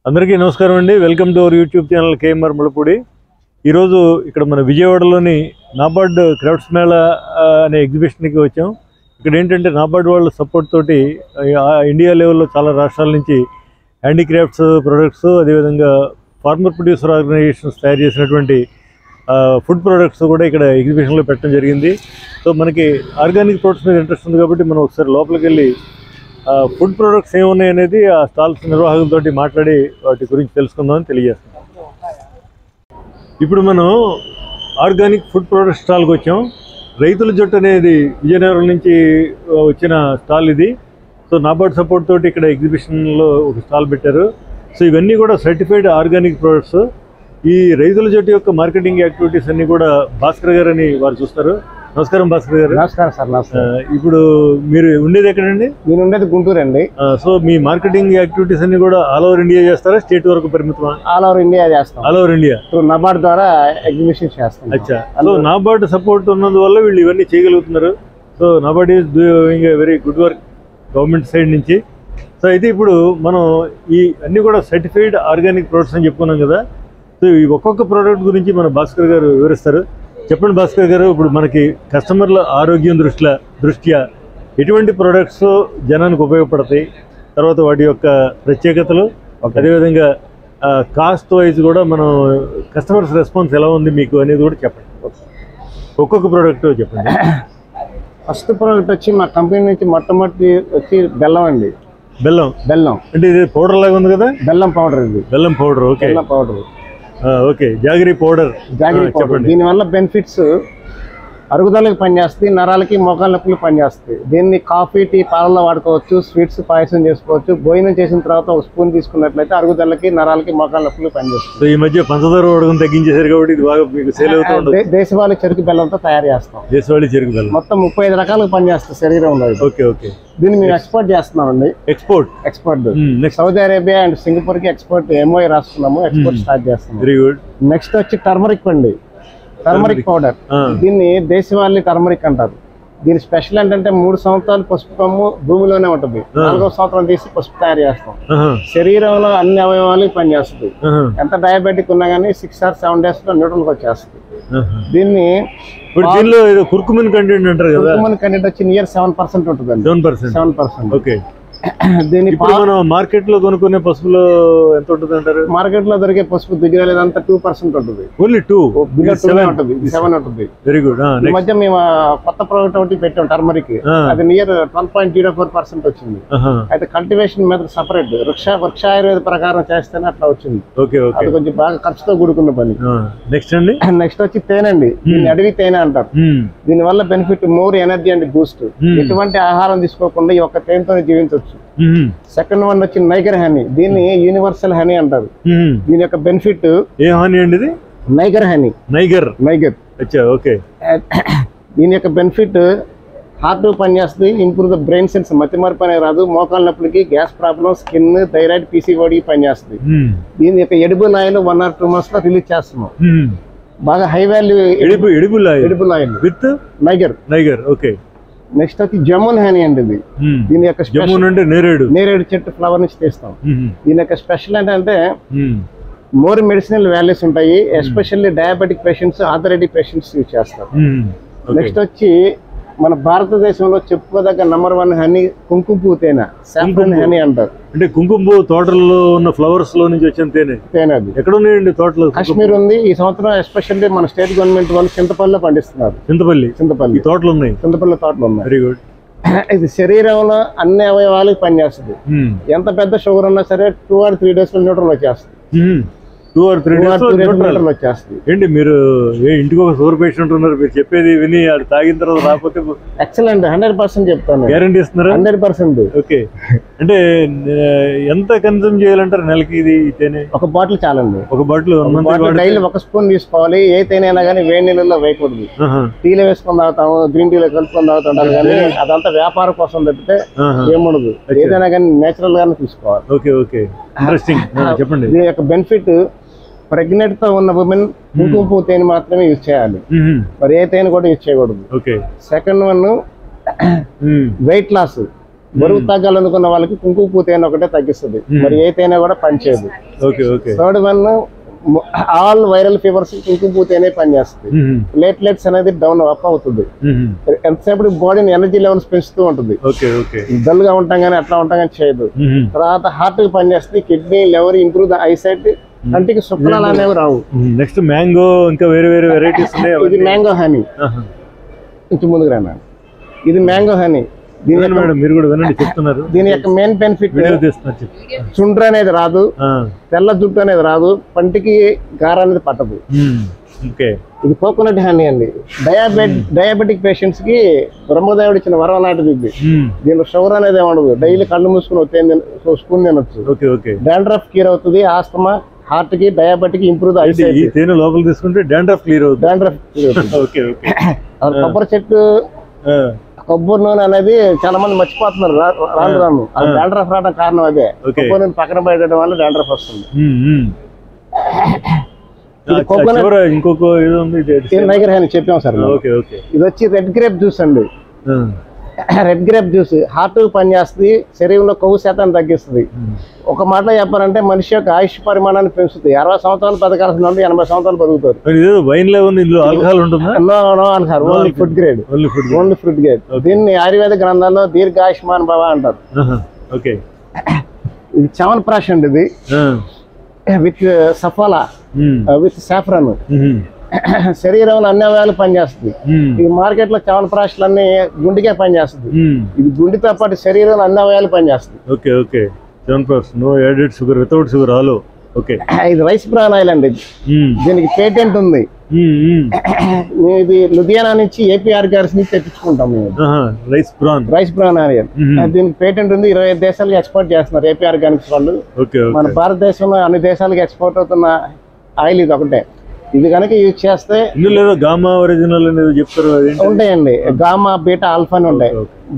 అందరికీ నమస్కారం అండి. Welcome to our YouTube channel KMR Mulapudi. ఈరోజు ఇక్కడ మన విజయవాడలోని నాబార్డ్ క్రాఫ్ట్స్ మేళా అనే ఎగ్జిబిషన్కి వచ్చాం. ఇక్కడ ఏంటంటే నాబార్డ్ వాళ్ళ సపోర్ట్ తోటి ఇండియా లెవెల్లో చాలా రాష్ట్రాల నుంచి హ్యాండీక్రాఫ్ట్స్ ప్రొడక్ట్స్, అదేవిధంగా ఫార్మర్ ప్రొడ్యూసర్ ఆర్గనైజేషన్స్ తయారు చేసినటువంటి ఫుడ్ ప్రొడక్ట్స్ కూడా ఇక్కడ ఎగ్జిబిషన్లో పెట్టడం జరిగింది. సో మనకి ఆర్గానిక్ ప్రొడక్ట్స్ మీద ఇంట్రెస్ట్ ఉంది కాబట్టి మనం ఒకసారి లోపలికి వెళ్ళి ఫుడ్ ప్రొడక్ట్స్ ఏమున్నాయి అనేది ఆ స్టాల్స్ నిర్వాహకులతో మాట్లాడి వాటి గురించి తెలుసుకుందామని తెలియజేస్తాం. ఇప్పుడు మనం ఆర్గానిక్ ఫుడ్ ప్రొడక్ట్స్ స్టాల్కి వచ్చాం. రైతుల జట్టు అనేది విజయనగరం నుంచి వచ్చిన స్టాల్ ఇది. సో నాబార్డ్ సపోర్ట్ తోటి ఇక్కడ ఎగ్జిబిషన్లో ఒక స్టాల్ పెట్టారు. సో ఇవన్నీ కూడా సర్టిఫైడ్ ఆర్గానిక్ ప్రొడక్ట్స్. ఈ రైతుల జట్టు యొక్క మార్కెటింగ్ యాక్టివిటీస్ అన్నీ కూడా భాస్కర్ గారు అని వారు చూస్తారు. నమస్కారం భాస్కర్ గారు. నమస్కారం సార్. నమస్కారం. ఇప్పుడు మీరు ఉండేది ఎక్కడండి? నేను ఉండేది గుంటూరు అండి. సో మీ మార్కెటింగ్ యాక్టివిటీస్ అన్ని కూడా ఆల్ ఓవర్ ఇండియా చేస్తారా, స్టేట్ వరకు పరిమితమా? ఆల్ ఓవర్ ఇండియా చేస్తాం. ఆల్ ఓవర్ ఇండియా నాబార్డ్ ద్వారా ఎగ్జిబిషన్ చేస్తాం. అచ్చా. సో నాబార్డ్ సపోర్ట్ ఉన్నందువల్ల వీళ్ళు ఇవన్నీ చేయగలుగుతున్నారు. So NABARD is doing a very good work government side నుంచి. సో అయితే ఇప్పుడు మనం ఈ అన్నీ కూడా సర్టిఫైడ్ ఆర్గానిక్ ప్రొడక్ట్స్ అని చెప్పుకున్నాం కదా. సో ఈ ఒక్కొక్క ప్రోడక్ట్ గురించి మన భాస్కర్ గారు వివరిస్తారు. చెప్పండి భాస్కర్ గారు, ఇప్పుడు మనకి కస్టమర్ల ఆరోగ్యం దృష్ట్యా ఎటువంటి ప్రోడక్ట్స్ జనానికి ఉపయోగపడతాయి, తర్వాత వాటి యొక్క ప్రత్యేకతలు, అదేవిధంగా కాస్ట్ వైజ్ కూడా మనం కస్టమర్స్ రెస్పాన్స్ ఎలా ఉంది మీకు అనేది కూడా చెప్పండి. ఒక్కొక్క ప్రోడక్ట్ చెప్పండి. ఫస్ట్ ప్రోడక్ట్ వచ్చి మా కంపెనీ నుంచి మొట్టమొదటి వచ్చి బెల్లం అండి. బెల్లం అంటే ఇది పౌడర్ లాగా ఉంది కదా? బెల్లం పౌడర్ ఇది. బెల్లం పౌడర్. ఓకే. బెల్లం పౌడర్. ఓకే. Jaggery powder. చెప్పండి. దీనివల్ల బెనిఫిట్స్ అరుగుదలకు పనిచేస్తాయి, నరాలకి మోకాళ్ళ నొప్పులు పనిచేస్తాయి. దీన్ని కాఫీ, టీ, పాలల్లో వాడుకోవచ్చు, స్వీట్స్, పాయసం చేసుకోవచ్చు. భోజనం చేసిన తర్వాత ఒక స్పూన్ తీసుకున్నట్లయితే అరుగుదలకి, నరాలకి, మోకాళ్ళ నొప్పులు పనిచేస్తాయి. ఈ మధ్య పంచదార వాడకం తగ్గించేశారు కాబట్టి ఇది బాగా మీకు సేల్ అవుతుంది. దేశవాళీ చెరుకు బెల్లంతో తయారు చేస్తాం. దేశవాళీ చెరుకు బెల్లం మొత్తం 35 రకాలకు పనిచేస్తాయి శరీరంలో. ఓకే. ఓకే. దీన్ని మేము ఎక్స్పోర్ట్ చేస్తున్నామండి. Export Saudi Arabia and Singapore కి ఎక్స్పోర్ట్ ఎంఓఐ రాస్తున్నాము. ఎక్స్పోర్ట్ స్టార్ట్ చేస్తున్నాము. Very good. నెక్స్ట్ వచ్చి టర్మరిక్ అండి. Turmeric powder. దీన్ని దేశవాళీ టర్మరిక్ అంటారు. దీని స్పెషల్ ఏంటంటే 3 సంవత్సరాలు పసుపు కొమ్ము భూమిలోనే ఉంటుంది. 4వ సంవత్సరం తీసి పసుపు తయారు చేస్తాం. శరీరంలో అన్ని అవయవాలు పనిచేస్తుంది. ఎంత డయాబెటిక్ ఉన్నా కానీ 6 or 7 days లో న్యూట్రల్కి వచ్చేస్తుంది. దీన్ని కుర్కుమిన్ కంటెంట్ అంటారు కదా. కుర్కుమిన్ కంటెంట్ వచ్చి నియర్ 7% ఉంటుంది. 7%. ఓకే. దీని మనం మార్కెట్ లో కొనుక్కునే పసుపులో ఎంత ఉంటుంది అంటారు? మార్కెట్ లో దొరికే పసుపు దిగలేదంతా 2% ఉంటుంది. ఓన్లీ 2 ఉంటుంది. 7 ఉంటుంది. Very good. ఈ మధ్య మేము కొత్త ప్రోడక్ట్ ఒకటి పెట్టాం టర్మరిక్. అది నియర్ 12.04% వచ్చింది. అయితే కల్టివేషన్ మెథడ్ సపరేట్. వృక్ష ఆయుర్వేద ప్రకారం చేస్తేనే అట్లా వచ్చింది. అది కొంచెం బాగా ఖర్చుతో కూడుకున్న పని. నెక్స్ట్ వచ్చి తేనె అండి. దీన్ని అడవి తేనె అంటారు. దీని వల్ల benefit more energy and Boost. ఎటువంటి ఆహారం తీసుకోకుండా ఈ ఒక్క తేనెతో జీవించవచ్చు. సెకండ్ వన్ వచ్చి నైగర్ హనీ. దీన్ని యూనివర్సల్ హనీ అంటారు. దీని యొక్క బెనిఫిట్ ఏ హనీ అండి? ఇది నైగర్ హనీ. నైగర్. ఓకే. దీని యొక్క బెనిఫిట్ హార్ట్ పనిచేస్తుంది, ఇంప్రూవ్ ద బ్రెయిన్ సెల్స్, మతిమరుపు అనేది రాదు, మోకాళ్ళ నొప్పులకి, gas problem, skin, thyroid, PCOD పనిచేస్తుంది. దీని యొక్క ఎడిబుల్ ఆయిల్ 1 or 2 months లో రిలీజ్ చేస్తున్నాం. బాగా high value edible oil with niger. Okay. Next వచ్చి జమున్ హనీ అండి. ఇది దీని యొక్క నేరేడు చెట్టు ఫ్లవర్ నుంచి తీస్తాం. దీని యొక్క స్పెషల్ ఏంటంటే మోర్ మెడిసినల్ వాల్యూస్ ఉంటాయి. Especially diabetic patients, arthritic patients use చేస్తారు. నెక్స్ట్ వచ్చి మన భారతదేశంలో చెప్పుకోదగ్గ నంబర్ 1 హనీ కుంకుమ పువ్వు తేనె, సాఫ్రాన్ హనీ అంటారు. అంటే కుంకుమ పువ్వు తోటల్లో ఉన్న ఫ్లవర్స్ లో నుంచి వచ్చిన తేనె. అది ఎక్కడ ఉన్నాయండి? తోటలో కాశ్మీర్ ఉంది. ఈ సంవత్సరం ఎస్పెషల్లీ మన స్టేట్ గవర్నమెంట్ వాళ్ళు చింతపల్లిలో పండిస్తున్నారు. చింతపల్లి తోటలు ఉన్నాయి. Very good. ఇది శరీరంలో అన్ని అవయవాలకు పనిచేస్తుంది. ఎంత పెద్ద షుగర్ ఉన్నా సరే 2 or 3 days లో న్యూట్రల్ వచ్చేస్తుంది. 2 or 3 days వచ్చేస్తుంది. ఏంటి మీరు ఇంటికి ఒక షుగర్ పేషెంట్ ఉన్నారు, మీరు చెప్పేది విని అది తాగిన తర్వాత రాకపోతే? ఎక్సలెంట్. 100% చెప్తాను. గ్యారంటీ ఇస్తున్నారు? 100%. ఓకే. అంటే ఎంత కన్సూమ్ చేయాలంటారు నెలకి? ఇది తేనె ఒక బాటిల్ చాలండి. ఒక బాటిల్ డైలీ 1 స్పూన్ తీసుకోవాలి. ఏ తేనె అయినా కానీ వేడి నీళ్ళలో వేయకూడదు. టీలో వేసుకొని తాగుతాము, గ్రీన్ టీలో కలుపుకొని తాగుతుంటారు కానీ అదంతా వ్యాపారం కోసం తప్పితే ఏముండదు. ఏదైనా కానీ నేచురల్ గానే తీసుకోవాలి. ఓకే. ఓకే. ఇంట్రెస్టింగ్. చెప్పండి. దీని యొక్క బెనిఫిట్ ప్రెగ్నెంట్ తో ఉన్న ఉమెన్ కుంకుమ పువ్వు తేనె మాత్రమే యూజ్ చేయాలి. మరి ఏ తేనె కూడా యూజ్ చేయకూడదు. Second one weight loss. బరువు తగ్గాలనుకున్న వాళ్ళకి కుంకుమ పువ్వు తేనె ఒకటే తగ్గిస్తుంది, మరి ఏ తేనె కూడా పనిచేయదు. Third one, all viral fevers కుంకుమ పువ్వు తేనె పనిచేస్తుంది. ప్లేట్లెట్స్ అనేది డౌన్ అప్ అవుతుంది, ఎంతసేపు బాడీని ఎనర్జీ లెవెల్స్ పెంచుతూ ఉంటుంది. డల్ గా ఉంటాం కానీ అట్లా ఉంటాం కానీ చేయదు. తర్వాత హార్ట్ కి పనిచేస్తుంది, kidney, liver, improve the eyesight, కంటికి శుక్లాలు అనేవి రావు. నెక్స్ట్ మ్యాంగో, ఇంకా వేరే వేరే వెరైటీస్ ఉన్నాయి. ఇది మ్యాంగో హనీ, ఇంటి ముందుకు రానా, ఇది మ్యాంగో హనీ. దీని యొక్క మెయిన్ బెనిఫిట్ చుండ్రు అనేది రాదు, తెల్ల జుట్టు అనేది రాదు, పంటికి గార అనేది పట్టదు. ఇది కోకోనట్ హనీ అండి. డయాబెటిక్ పేషెంట్స్ కి బ్రహ్మదేవుడు ఇచ్చిన వరం లాంటిది ఇది. దీనిలో షుగర్ అనేది ఉండదు, డైలీ కళ్ళు మూసుకుని స్పూన్ తినొచ్చు. డాండ్రఫ్ క్లియర్ అవుతుంది, ఆస్తమా, హార్ట్ కి, డయాబెటిక్ ఇంప్రూవ్ అవుతుంది. లోపల తీసుకుంటే డాండ్రఫ్ క్లియర్ అవుతుంది. కొబ్బరి చెట్టు, కొబ్బరి నూనె అనేది చాలా మంది మర్చిపోతున్నారు రాను రాను. అది డాండ్రఫ్ రావడం కారణం అదే. కొబ్బరి నూనె పక్కన పెట్టడం వల్ల డాండ్రఫ్ వస్తుంది. నైగర్ హనీ చెప్పాం సార్. ఇది వచ్చి రెడ్ గ్రేప్ జ్యూస్ అండి. రెడ్ గ్రేప్ జ్యూస్ హార్ట్ పనిచేస్తుంది, శరీరంలో కొవ్వు శాతాన్ని తగ్గిస్తుంది. ఒక మాటలో చెప్పాలంటే మనిషి యొక్క ఆయుష్ పరిమాణాన్ని పెంచుతుంది. 60 సంవత్సరాలు బతకాల్సిన వాళ్ళు 80 సంవత్సరాలు బతుకుతారు. Only food grade, only food grade. దీన్ని ఆయుర్వేద గ్రంథాల్లో దీర్ఘాయుష్మాన్ భవ అంటారు. ఇది చవన్ప్రాష్ అండి. ఇది విత్ సఫాలా, విత్ సాఫ్రన్, శరీరంలో అన్ని అవయాలు పనిచేస్తుంది. ఈ మార్కెట్ లో చవన్ప్రాష్లన్నీ గుండెకే పనిచేస్తుంది. ఇది గుండెతో పాటు శరీరంలో అన్ని అవయాలు పనిచేస్తుంది. ఇది రైస్ బ్రాన్ ఆయిల్ అండి. దీనికి పేటెంట్ ఉంది. ఇది లుధియానా నుంచి ఏపీ ఆర్గానిక్స్ నుంచి తెప్పించుకుంటాం మేము. రైస్ బ్రాన్ ఆయిల్ దీనికి పేటెంట్ ఉంది. 25 దేశాలకు ఎక్స్పోర్ట్ చేస్తున్నారు ఏపీ ఆర్గానిక్స్ వాళ్ళు. మన భారతదేశంలో అన్ని దేశాలకు ఎక్స్పోర్ట్ అవుతున్న ఆయిల్ ఇది ఒకటే. ఇది కనుక యూజ్ చేస్తే గామా ఒరిజినల్ చెప్తారు ఉంటాయండి. గామా, బీటా, ఆల్ఫా అని ఉంటాయి.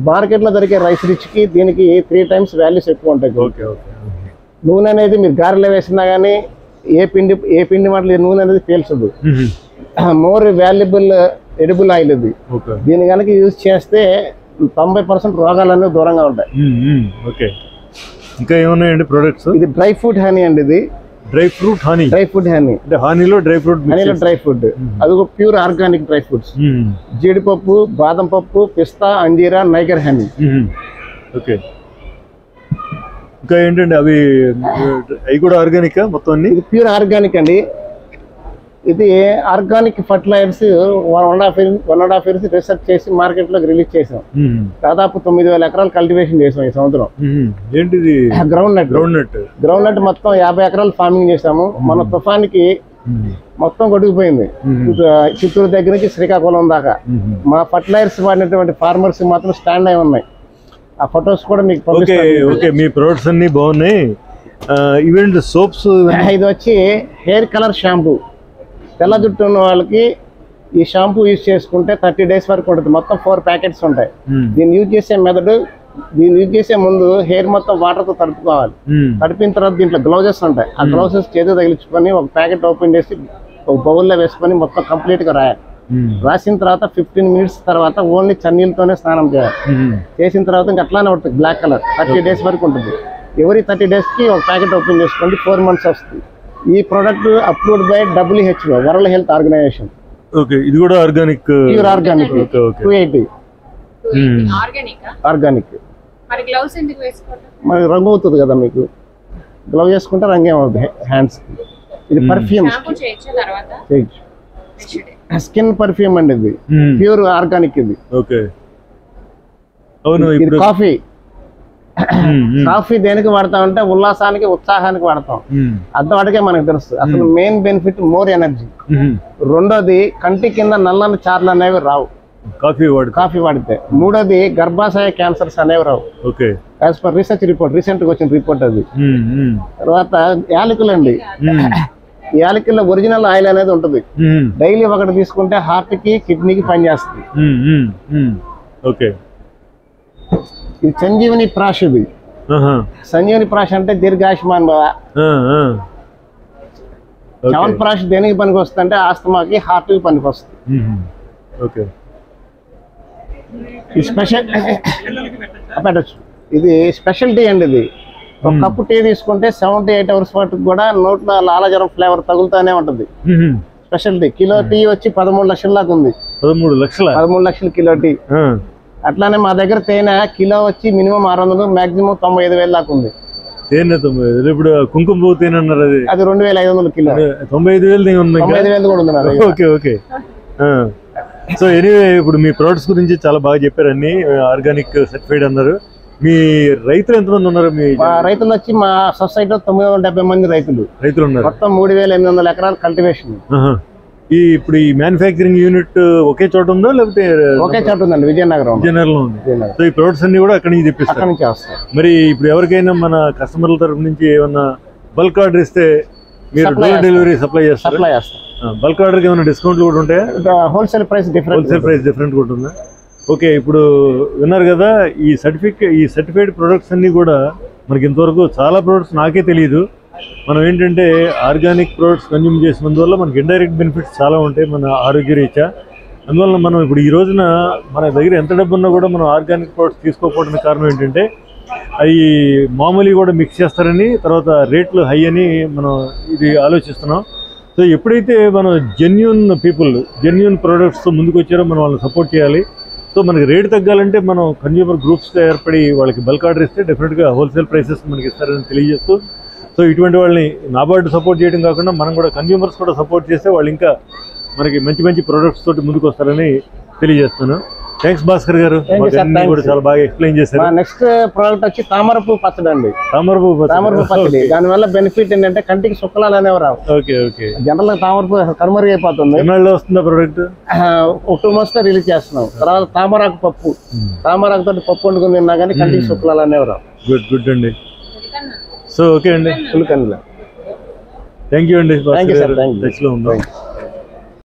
మార్కెట్ లో దొరికే రైస్ రిచ్ కి దీనికి 3 times వాల్యూస్ ఎక్కువ ఉంటాయి. నూనె అనేది మీరు గారెలో వేసినా గానీ ఏ పిండి మాటలు నూనె అనేది పేల్చదు. మోర్ వాల్యుబుల్ ఎడిబుల్ ఆయిల్ ఇది. దీన్ని కనుక యూజ్ చేస్తే 90% రోగాలన్నీ దూరంగా ఉంటాయి. ఇంకా ఏమున్నాయండి ప్రొడక్ట్స్? ఇది డ్రై ఫ్రూట్ హనీ అండి. ఇది డ్రై ఫ్రూట్ హనీ. హనీలో డ్రై ఫ్రూట్ అది ఒక ప్యూర్ ఆర్గానిక్ డ్రై ఫ్రూట్స్. జీడిపప్పు, బాదం పప్పు, పిస్తా, అంజీరా, నైగర్ హనీ. ఇంకా ఏంటండి అవి కూడా ఆర్గానిక్ మొత్తం? ఇది ప్యూర్ ఆర్గానిక్ అండి. ఇది ఆర్గానిక్ ఫర్టిలైజర్స్ 1.5 years రీసెర్చ్ చేసి మార్కెట్ లోకి రిలీజ్ చేసాం. దాదాపు 9,000 ఎకరాలు కల్టివేషన్ చేసాం ఈ సంవత్సరం. ఏంటిది? గ్రౌండ్ నట్ మొత్తం 50 ఎకరాలు ఫార్మింగ్ చేసాము. మన తుఫానికి మొత్తం కొట్టుకుపోయింది, చిత్తూరు దగ్గర నుంచి శ్రీకాకుళం దాకా. మా ఫర్టిలైజర్స్ వాడినటువంటి ఫార్మర్స్ మాత్రం స్టాండ్ అయి ఉన్నాయి. ఆ ఫొటోస్ కూడా మీకు పంపిస్తాను. మీ ప్రొడక్ట్స్ అన్ని బాగున్నాయి. Event soaps. ఇది వచ్చి హెయిర్ కలర్ షాంపూ. తెల్ల జుట్టు ఉన్న వాళ్ళకి ఈ షాంపూ యూజ్ చేసుకుంటే 30 days వరకు ఉంటుంది. మొత్తం 4 ప్యాకెట్స్ ఉంటాయి. దీన్ని యూజ్ చేసే మెథడ్, దీన్ని యూజ్ చేసే ముందు హెయిర్ మొత్తం వాటర్తో తడుపుకోవాలి. తడిపిన తర్వాత దీంట్లో గ్లౌజెస్ ఉంటాయి. ఆ గ్లౌజెస్ చేతితో తగిలించుకొని ఒక ప్యాకెట్ ఓపెన్ చేసి ఒక బౌల్లో వేసుకొని మొత్తం కంప్లీట్గా రాయాలి. రాసిన తర్వాత 15 minutes తర్వాత ఓన్లీ చన్నీళ్ళతోనే స్నానం చేయాలి. చేసిన తర్వాత ఇంకా అట్లానే ఉంటుంది బ్లాక్ కలర్. 30 days వరకు ఉంటుంది. ఎవరీ 30 daysకి ఒక ప్యాకెట్ ఓపెన్ చేసుకోండి. 4 months వస్తుంది. ఈ product approved by WHO, World Health Organization. ఇది కూడా ఆర్గానిక్, ప్యూర్ ఆర్గానిక్. 280 ఆర్గానిక్. మరి రంగు అవుతుంది కదా మీకు, గ్లౌజ్ వేసుకుంటే రంగు ఏమవుతుంది హ్యాండ్స్. ఇది పర్ఫ్యూమ్, స్కిన్ పర్ఫ్యూమ్ అండి. ఇది ప్యూర్ ఆర్గానిక్. ఇది ఇది కాఫీ. కాఫీ దేనికి వాడతామంటే ఉల్లాసానికి, ఉత్సాహానికి వాడతాం. అర్థవాటికే మనకు తెలుసు. అసలు మెయిన్ బెనిఫిట్ మోర్ ఎనర్జీ. రెండోది కంటి కింద నల్లని చార్లు అనేవి రావు కాఫీ వాడితే. మూడోది గర్భాశయ క్యాన్సర్స్ అనేవి రావు. As per research report, recent గా వచ్చిన రిపోర్ట్ అది. తర్వాత యాలకులు అండి. యాలకుల్లో ఒరిజినల్ ఆయిల్ అనేది ఉంటుంది. డైలీ ఒకటి తీసుకుంటే హార్ట్ కి, కిడ్నీకి పనిచేస్తుంది. ఇది సంజీవని ప్రాష్. ఇది సంజీవని ప్రాష్ అంటే దీర్ఘాయుష్మాన్ భవ. చవన్ ప్రాష్ దేనికి పనికి వస్తుంది అంటే ఆస్తమాకి, హార్ట్ కి పనికి వస్తుంది. ఈ స్పెషల్ పెట్టచ్చు. ఇది స్పెషాలిటీ అండి. ఇది ఒక కప్పు టీ తీసుకుంటే 78 hours పాటు కూడా నోట్లో లాలాజలం ఫ్లేవర్ తగులుతానే ఉంటుంది. స్పెషాలిటీ. కిలో టీ వచ్చి 13 లక్షల దాకా ఉంది. 13 లక్షలు కిలో టీ. అట్లానే మా దగ్గర తేనె కిలో వచ్చి మినిమం 600, మాక్సిమం 95,000 దాకా ఉంది. తేనె 95,000. ఇప్పుడు కుంకుమ పువ్వు తేనె అన్నారు, అది 2,500 కిలో. 95,000 కూడా ఉంది. Okay okay. సో ఎనీవే, ఇప్పుడు మీ ప్రొడక్ట్స్ గురించి చాలా బాగా చెప్పారు. అన్ని ఆర్గానిక్ సర్టిఫైడ్ అన్నారు. మీ రైతులు ఎంతమంది ఉన్నారు? మీ రైతులు వచ్చి మా సొసైటీలో 970 మంది రైతులు ఉన్నారు. మొత్తం 3,800 ఎకరాలు కల్టివేషన్. ఇప్పుడు ఈ మ్యానుఫ్యాక్చరింగ్ యూనిట్ ఒకే చోట ఉందా, లేకపోతే ఒకే చోట ఉందండి, విజయనగరంలో ఉంది. సో ఈ ప్రొడక్ట్స్ అన్ని కూడా అక్కడి నుంచి తెప్పిస్తారు. మరి ఇప్పుడు ఎవరికైనా మన కస్టమర్ల తరఫు నుంచి ఏమన్నా బల్క్ ఆర్డర్ ఇస్తే మీరు డోర్ డెలివరీ సప్లై చేస్తారు? బల్క్ ఆర్డర్ ఏమైనా డిస్కౌంట్లు కూడా ఉంటాయా? హోల్సేల్ ప్రైస్ డిఫరెంట్ కూడా ఉంటుందా? ఓకే. ఇప్పుడు విన్నారు కదా, ఈ సర్టిఫైడ్ ప్రొడక్ట్స్ అన్ని కూడా మనకి ఇంతవరకు చాలా ప్రొడక్ట్స్ నాకే తెలియదు. మనం ఏంటంటే ఆర్గానిక్ ప్రొడక్ట్స్ కన్జ్యూమ్ చేసినందువల్ల మనకి ఇండైరెక్ట్ బెనిఫిట్స్ చాలా ఉంటాయి మన ఆరోగ్య రీత్యా. అందువల్ల మనం ఇప్పుడు ఈ రోజున మన దగ్గర ఎంత డబ్బు ఉన్నా కూడా మనం ఆర్గానిక్ ప్రొడక్ట్స్ తీసుకోకపోవడానికి కారణం ఏంటంటే అవి మామూలు కూడా మిక్స్ చేస్తారని, తర్వాత రేట్లు హై అని మనం ఇది ఆలోచిస్తున్నాం. సో ఎప్పుడైతే మనం జెన్యూన్ ప్రొడక్ట్స్తో ముందుకు వచ్చారో మనం వాళ్ళని సపోర్ట్ చేయాలి. సో మనకి రేటు తగ్గాలంటే మనం కన్జ్యూమర్ గ్రూప్స్తో ఏర్పడి వాళ్ళకి బల్క్ ఆర్డర్ ఇస్తే డెఫినెట్గా హోల్సేల్ ప్రైసెస్ మనకి ఇస్తారని తెలియజేస్తూ, సో ఇటువంటి వాళ్ళని నాబార్డు సపోర్ట్ చేయడం కాకుండా మనం కూడా కన్జ్యూమర్స్ కూడా సపోర్ట్ చేస్తే వాళ్ళు ఇంకా మనకి మంచి ప్రొడక్ట్స్ తోటి ముందుకు వస్తారని తెలియజేస్తున్నాను. థ్యాంక్స్ భాస్కర్ గారు, కూడా చాలా బాగా ఎక్స్ప్లెయిన్ చేశారు. నెక్స్ట్ ప్రోడక్ట్ వచ్చి తామరపు పచ్చడి అండి. తామరపు పచ్చడి. దానివల్ల బెనిఫిట్ ఏంటంటే కంటికి సుక్కలాలు అనేవి రావు. జనరల్ గా తామరపు కనుమరుగు అయిపోతుంది. వస్తుందా ప్రోడక్ట్? 2 months రిలీజ్ చేస్తున్నాం. తర్వాత తామరాకు తోటి పప్పు వండుకుని తిన్నా కానీ కంటికి సుక్కలాలు అనేవి రావు. గుడ్ అండి. సో ఓకే అండి, థ్యాంక్ యూ అండి. టచ్లో ఉందాం.